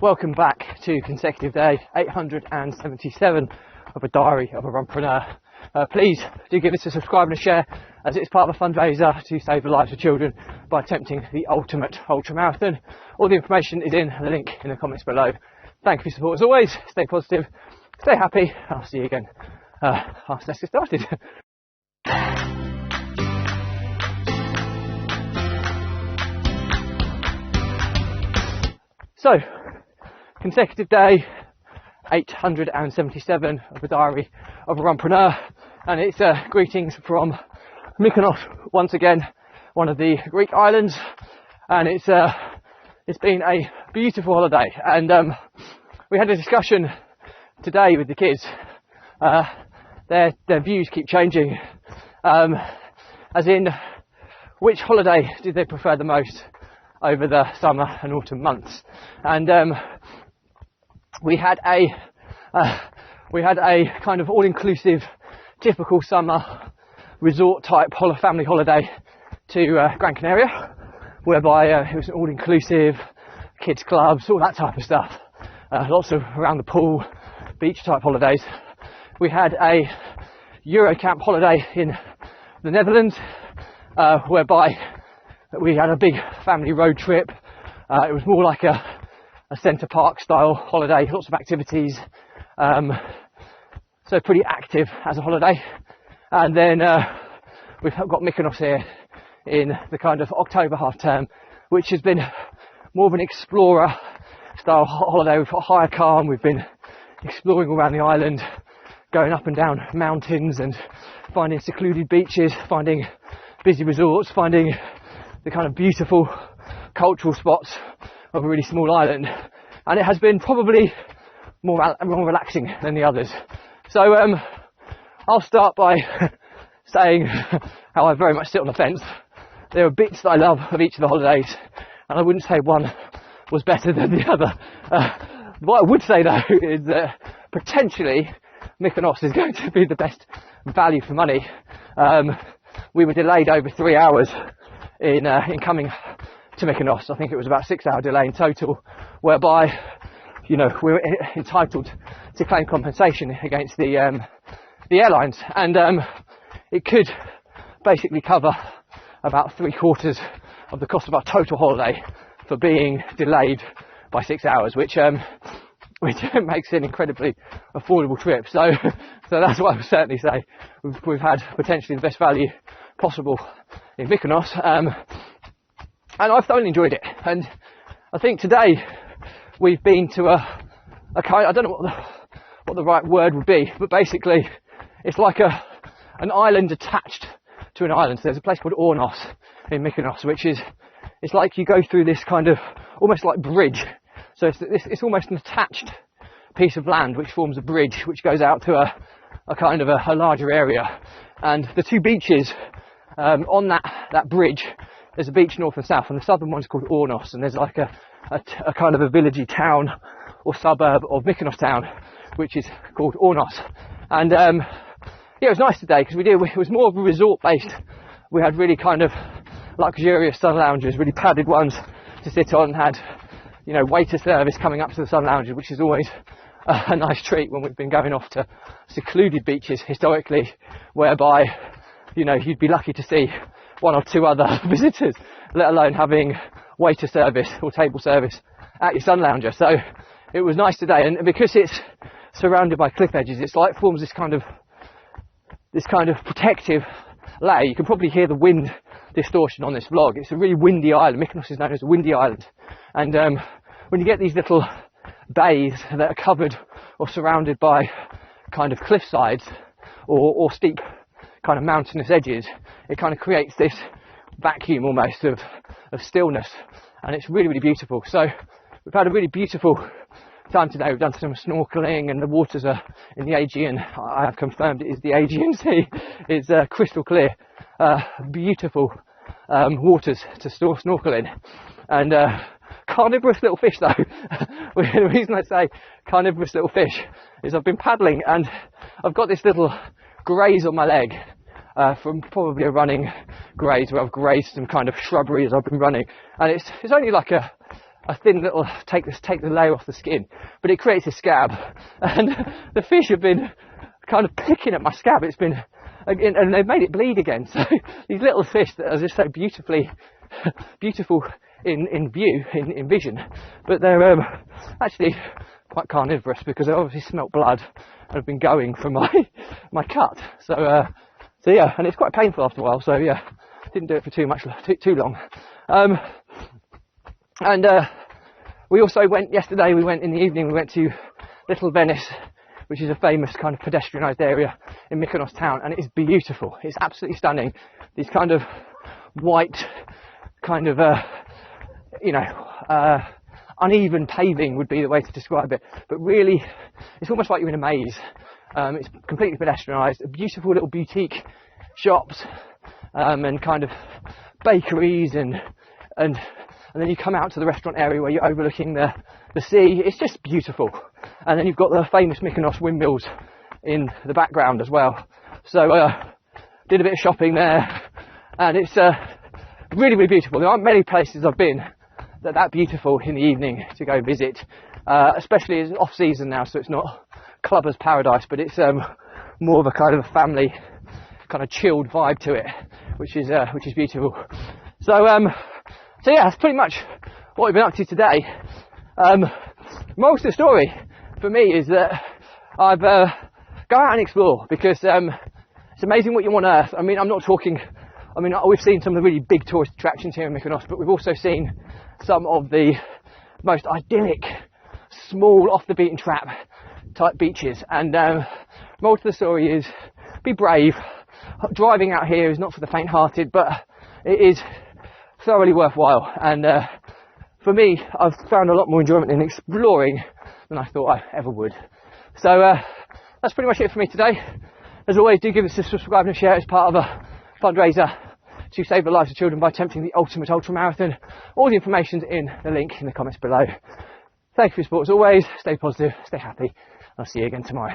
Welcome back to consecutive day 877 of a diary of a runpreneur. Please do give us a subscribe and a share, as it's part of a fundraiser to save the lives of children by attempting the ultimate ultramarathon. All the information is in the link in the comments below. Thank you for your support as always. Stay positive, stay happy. I'll see you again. Let's get started. So, consecutive day 877 of the diary of a runpreneur, and it's greetings from Mykonos once again, one of the Greek islands, and it's been a beautiful holiday. And we had a discussion today with the kids. Their views keep changing, as in which holiday did they prefer the most over the summer and autumn months. And we had a kind of all-inclusive, typical summer resort type family holiday to Gran Canaria, whereby it was all-inclusive, kids clubs, all that type of stuff. Lots of around the pool, beach type holidays. We had a Eurocamp holiday in the Netherlands, whereby we had a big family road trip. It was more like a centre park style holiday, lots of activities, so pretty active as a holiday. And then we've got Mykonos here in the kind of October half term, which has been more of an explorer style holiday. We've got higher calm, we've been exploring around the island, going up and down mountains and finding secluded beaches, finding busy resorts, finding the kind of beautiful cultural spots of a really small island. And it has been probably more relaxing than the others. So I'll start by saying how I very much sit on the fence. There are bits that I love of each of the holidays, and I wouldn't say one was better than the other. What I would say though is that potentially Mykonos is going to be the best value for money. We were delayed over 3 hours in coming to Mykonos. I think it was about a 6-hour delay in total, whereby, you know, we're entitled to claim compensation against the airlines, and it could basically cover about 3/4 of the cost of our total holiday for being delayed by 6 hours, which makes it an incredibly affordable trip. So that's what I would certainly say. We've had potentially the best value possible in Mykonos, and I've thoroughly enjoyed it. And I think today we've been to a kind, I don't know what the right word would be, but basically it's like an island attached to an island. So there's a place called Ornos in Mykonos, which is, it's like you go through this kind of almost like bridge. So it's almost an attached piece of land which forms a bridge which goes out to a kind of a larger area. And the two beaches on that bridge, there's a beach north and south, and the southern one's called Ornos, and there's like a kind of a villagey town or suburb of Mykonos town which is called Ornos. And yeah, it was nice today because it was more of a resort based. We had really kind of luxurious sun lounges, really padded ones to sit on, and had, you know, waiter service coming up to the sun lounges, which is always a nice treat when we've been going off to secluded beaches historically, whereby, you know, you'd be lucky to see one or two other visitors, let alone having waiter service or table service at your sun lounger. So it was nice today, and because it's surrounded by cliff edges, it's like forms this kind of protective layer. You can probably hear the wind distortion on this vlog. It's a really windy island. Mykonos is known as a windy island, and when you get these little bays that are covered or surrounded by kind of cliff sides or steep kind of mountainous edges, it kind of creates this vacuum almost of stillness, and it's really, really beautiful. So we've had a really beautiful time today. We've done some snorkeling, and the waters are in the Aegean. I have confirmed it is the Aegean Sea. It's crystal clear, beautiful waters to snorkel in, and carnivorous little fish though. The reason I say carnivorous little fish is I've been paddling and I've got this little graze on my leg from probably a running graze where I've grazed some kind of shrubbery as I've been running, and it's only like a a thin little, take the layer off the skin, but it creates a scab. And the fish have been kind of picking at my scab. It's been, and they've made it bleed again. So these little fish that are just so beautiful in view, in vision, but they're actually quite carnivorous because they obviously smelt blood and have been going from my cut. So yeah, and it's quite painful after a while. So yeah, didn't do it for too long. And we also went yesterday. We went in the evening. We went to Little Venice, which is a famous kind of pedestrianised area in Mykonos town, and it is beautiful. It's absolutely stunning. These kind of white, kind of uneven paving would be the way to describe it, but really it's almost like you're in a maze. It's completely pedestrianised, beautiful little boutique shops, and kind of bakeries, and then you come out to the restaurant area where you're overlooking the sea. It's just beautiful. And then you've got the famous Mykonos windmills in the background as well. So did a bit of shopping there, and it's really, really beautiful. There aren't many places I've been that beautiful in the evening to go visit, especially as off season now, so it's not clubber's paradise, but it's more of a kind of a family kind of chilled vibe to it, which is beautiful. So yeah, that's pretty much what we've been up to today. Most of the story for me is that I've go out and explore, because it's amazing what you want on earth. I mean, I'm not talking, I mean, we've seen some of the really big tourist attractions here in Mykonos, but we've also seen some of the most idyllic, small, off the beaten track type beaches. And most of the story is be brave. Driving out here is not for the faint-hearted, but it is thoroughly worthwhile. And for me, I've found a lot more enjoyment in exploring than I thought I ever would. So that's pretty much it for me today. As always, do give us a subscribe and share as part of a fundraiser to save the lives of children by attempting the ultimate ultramarathon. All the information's in the link in the comments below. Thank you for your support as always. Stay positive, stay happy. I'll see you again tomorrow.